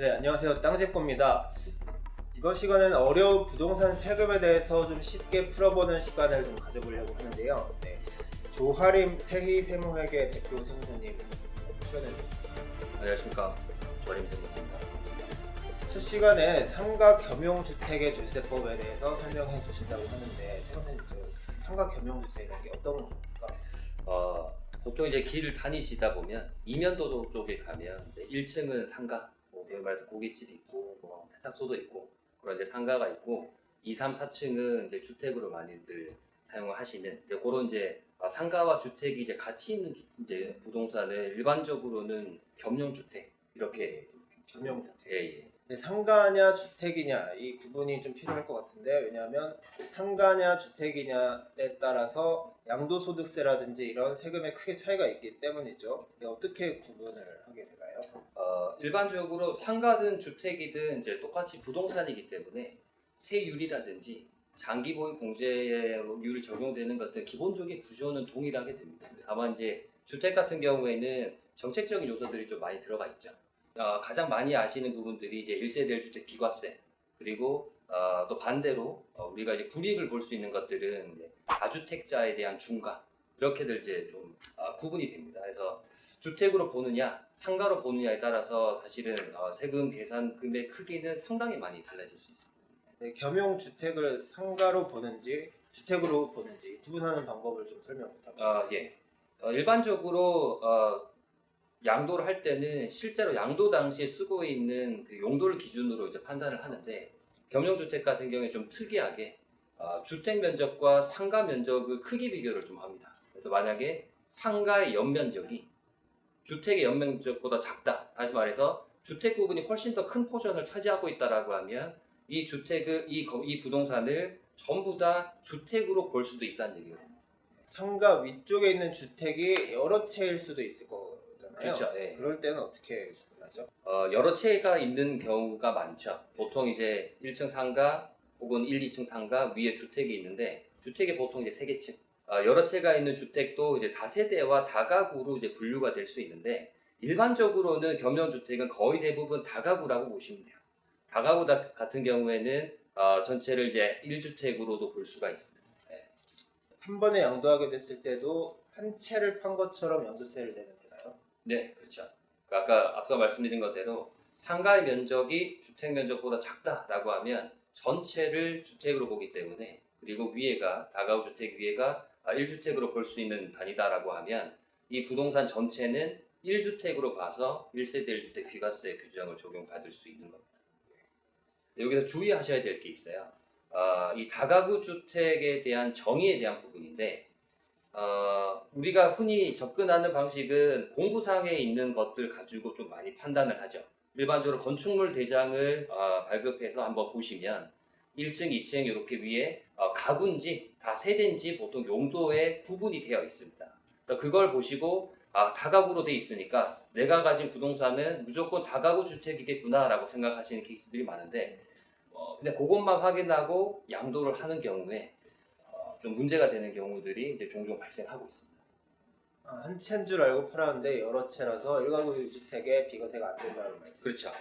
네, 안녕하세요. 땅집고입니다. 이번 시간은 어려운 부동산 세금에 대해서 좀 쉽게 풀어보는 시간을 좀 가져보려고 하는데요. 네, 조하림 세희세무회계 대표 세무사님 출연해주셨습니다. 안녕하십니까. 조하림 세무사입니다. 첫 시간에 상가 겸용주택의 절세법에 대해서 설명해 주신다고 하는데, 세무사님, 상가 겸용주택이라는 게 어떤 건가? 보통 이제 길을 다니시다 보면 이면도로 쪽에 가면 이제 1층은 상가, 소위 말해서 고깃집이 있고 세탁소도 있고 그런 이제 상가가 있고 2, 3, 4층은 이제 주택으로 많이들 사용하시는 이제 그런 이제 상가와 주택이 이제 같이 있는 이제 부동산을 일반적으로는 겸용주택 이렇게 겸용주택. 예. 네, 상가냐 주택이냐 이 구분이 좀 필요할 것 같은데, 왜냐하면 상가냐 주택이냐에 따라서 양도소득세라든지 이런 세금에 크게 차이가 있기 때문이죠. 어떻게 구분을 하게 되나요? 일반적으로 상가든 주택이든 이제 똑같이 부동산이기 때문에 세율이라든지 장기 보유 공제율이 적용되는 것들 기본적인 구조는 동일하게 됩니다. 다만 이제 주택 같은 경우에는 정책적인 요소들이 좀 많이 들어가 있죠. 가장 많이 아시는 부분들이 이제 1세대 1주택 비과세, 그리고 또 반대로 우리가 이제 불이익을 볼 수 있는 것들은 이제 다주택자에 대한 중과 이렇게들 이제 좀 구분이 됩니다. 그래서 주택으로 보느냐 상가로 보느냐에 따라서 사실은 세금 계산금의 크기는 상당히 많이 달라질 수 있습니다. 네, 겸용주택을 상가로 보는지 주택으로 보는지 구분하는 방법을 좀 설명 부탁드립니다. 예. 일반적으로 양도를 할 때는 실제로 양도 당시에 쓰고 있는 그 용도를 기준으로 이제 판단을 하는데, 겸용주택 같은 경우에 좀 특이하게 주택 면적과 상가 면적의 크기 비교를 좀 합니다. 그래서 만약에 상가의 연면적이 주택의 연면적보다 작다, 다시 말해서 주택 부분이 훨씬 더 큰 포션을 차지하고 있다라고 하면 이 주택의 이 부동산을 전부 다 주택으로 볼 수도 있다는 얘기거든요. 상가 위쪽에 있는 주택이 여러 채일 수도 있을 거잖아요. 그렇죠. 예. 그럴 때는 어떻게 구분하죠? 여러 채가 있는 경우가 많죠. 보통 이제 1층 상가 혹은 1, 2층 상가 위에 주택이 있는데, 주택이 보통 이제 3개층. 여러 채가 있는 주택도 이제 다세대와 다가구로 이제 분류가 될 수 있는데, 일반적으로는 겸용주택은 거의 대부분 다가구라고 보시면 돼요. 다가구 같은 경우에는 전체를 이제 1주택으로도 볼 수가 있습니다. 네. 한 번에 양도하게 됐을 때도 한 채를 판 것처럼 양도세를 내면 되나요? 네, 그렇죠. 그러니까 아까 앞서 말씀드린 것대로 상가의 면적이 주택 면적보다 작다라고 하면 전체를 주택으로 보기 때문에, 그리고 위에가 다가구 주택 위에가 1주택으로 볼 수 있는 단위다라고 하면 이 부동산 전체는 1주택으로 봐서 1세대 1주택 비과세 규정을 적용받을 수 있는 겁니다. 여기서 주의하셔야 될 게 있어요. 이 다가구 주택에 대한 정의에 대한 부분인데, 우리가 흔히 접근하는 방식은 공부상에 있는 것들 가지고 좀 많이 판단을 하죠. 일반적으로 건축물 대장을 발급해서 한번 보시면 1층, 2층 이렇게 위에 가구인지 다 세대인지 보통 용도에 구분이 되어 있습니다. 그걸 보시고 다가구로 돼 있으니까 내가 가진 부동산은 무조건 다가구 주택이겠구나 라고 생각하시는 케이스들이 많은데, 근데 그것만 확인하고 양도를 하는 경우에 좀 문제가 되는 경우들이 이제 종종 발생하고 있습니다. 한 채인 줄 알고 팔았는데 여러 채라서 1가구 주택에 비과세가 안 된다는 말씀. 그렇죠.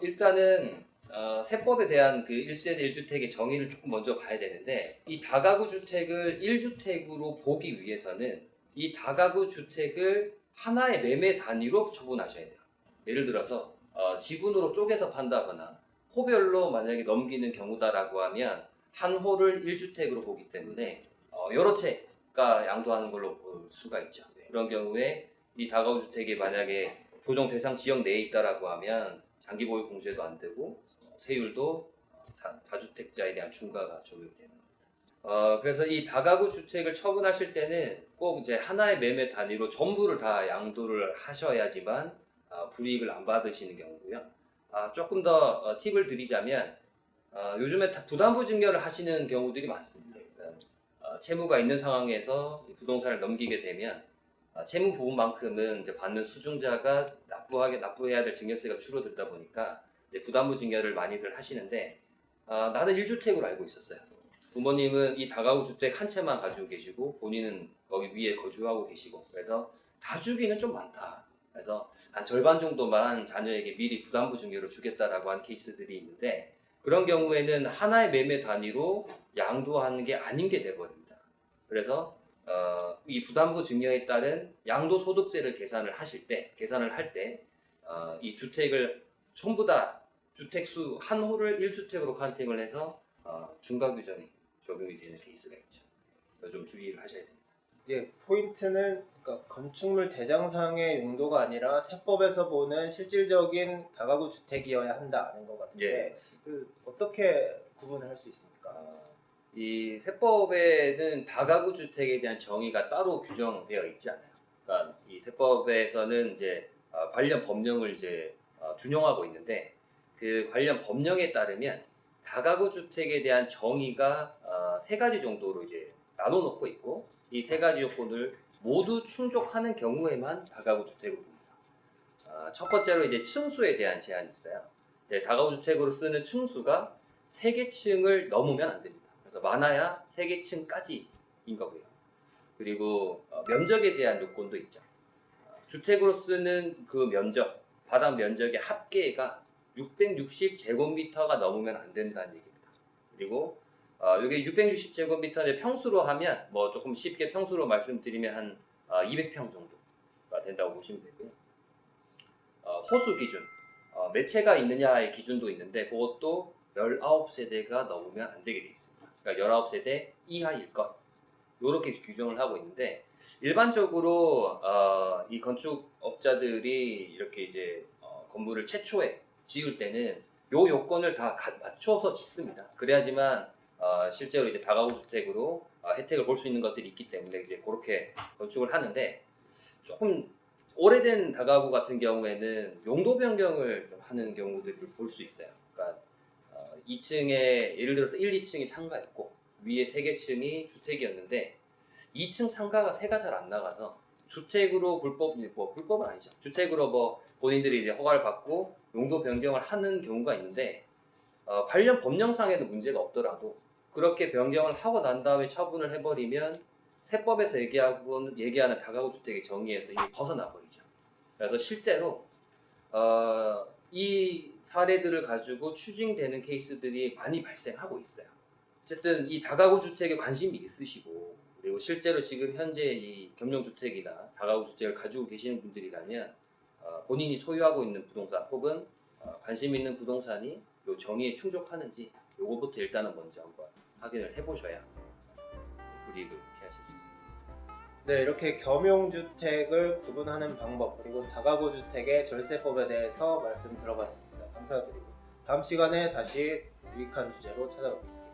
일단은 세법에 대한 그 1세대 1주택의 정의를 조금 먼저 봐야 되는데, 이 다가구 주택을 1주택으로 보기 위해서는 이 다가구 주택을 하나의 매매 단위로 처분하셔야 돼요. 예를 들어서 지분으로 쪼개서 판다거나 호별로 만약에 넘기는 경우다라고 하면 한 호를 1주택으로 보기 때문에 여러 채가 양도하는 걸로 볼 수가 있죠. 그런 경우에 이 다가구 주택이 만약에 조정 대상 지역 내에 있다라고 하면 장기 보유 공제도 안 되고 세율도 다주택자에 대한 중과가 적용되는 겁니다. 그래서 이 다가구 주택을 처분하실 때는 꼭 이제 하나의 매매 단위로 전부를 다 양도를 하셔야지만 불이익을 안 받으시는 경우고요. 조금 더 팁을 드리자면, 요즘에 부담부 증여를 하시는 경우들이 많습니다. 채무가 있는 상황에서 부동산을 넘기게 되면 채무 부분만큼은 이제 받는 수증자가 납부해야 될 증여세가 줄어들다 보니까 이제 부담부 증여를 많이들 하시는데, 나는 1주택으로 알고 있었어요. 부모님은 이 다가구 주택 한 채만 가지고 계시고 본인은 거기 위에 거주하고 계시고, 그래서 다주기는 좀 많다. 그래서 한 절반 정도만 자녀에게 미리 부담부 증여를 주겠다라고 한 케이스들이 있는데 그런 경우에는 하나의 매매 단위로 양도하는 게 아닌 게 돼버립니다. 그래서 이 부담부 증여에 따른 양도소득세를 계산을 할 때 이 주택을 전부 다 주택수 한 호를 1주택으로 카운팅을 해서 중과 규정이 적용이 되는 케이스가 있죠. 그래서 좀 주의를 하셔야 됩니다. 예, 포인트는 그러니까 건축물 대장상의 용도가 아니라 세법에서 보는 실질적인 다가구 주택이어야 한다는 것 같은데 그 어떻게 구분을 할 수 있습니까? 이 세법에는 다가구 주택에 대한 정의가 따로 규정되어 있지 않아요. 그러니까 이 세법에서는 이제 관련 법령을 이제 준용하고 있는데 그 관련 법령에 따르면 다가구 주택에 대한 정의가 세 가지 정도로 이제 나눠놓고 있고 이 세 가지 요건을 모두 충족하는 경우에만 다가구 주택으로 봅니다. 첫 번째로 이제 층수에 대한 제한이 있어요. 다가구 주택으로 쓰는 층수가 3개 층을 넘으면 안 됩니다. 그래서 많아야 3개 층까지인 거고요. 그리고 면적에 대한 요건도 있죠. 주택으로 쓰는 그 면적, 바닥 면적의 합계가 660제곱미터가 넘으면 안 된다는 얘기입니다. 그리고 이게 660제곱미터를 평수로 하면 뭐 조금 쉽게 평수로 말씀드리면 한 200평 정도가 된다고 보시면 되고요. 호수 기준, 매체가 있느냐의 기준도 있는데 그것도 19세대가 넘으면 안 되게 되어 있습니다. 그러니까 19세대 이하일 것 이렇게 규정을 하고 있는데 일반적으로 이 건축업자들이 이렇게 이제 건물을 최초에 지을 때는 요 요건을 다 맞춰서 짓습니다. 그래야지만 실제로 이제 다가구 주택으로 혜택을 볼 수 있는 것들이 있기 때문에 이제 그렇게 건축을 하는데 조금 오래된 다가구 같은 경우에는 용도 변경을 좀 하는 경우들을 볼 수 있어요. 그러니까 2층에 예를 들어서 1, 2층이 상가였고 위에 3개 층이 주택이었는데 2층 상가가 새가 잘 안 나가서 주택으로 불법은 아니죠. 주택으로 뭐 본인들이 이제 허가를 받고 용도 변경을 하는 경우가 있는데 관련 법령상에는 문제가 없더라도 그렇게 변경을 하고 난 다음에 처분을 해버리면 세법에서 얘기하는 다가구 주택의 정의에서 이미 벗어나 버리죠. 그래서 실제로 이 사례들을 가지고 추징되는 케이스들이 많이 발생하고 있어요. 어쨌든 이 다가구 주택에 관심이 있으시고 그리고 실제로 지금 현재 이 겸용주택이나 다가구 주택을 가지고 계시는 분들이라면 본인이 소유하고 있는 부동산 혹은 관심 있는 부동산이 이 정의에 충족하는지 요거부터 일단은 먼저 한번 확인을 해보셔야 불이익을 피하실 수 있습니다. 네, 이렇게 겸용주택을 구분하는 방법 그리고 다가구 주택의 절세법에 대해서 말씀 들어봤습니다. 감사드리고 다음 시간에 다시 유익한 주제로 찾아뵙겠습니다.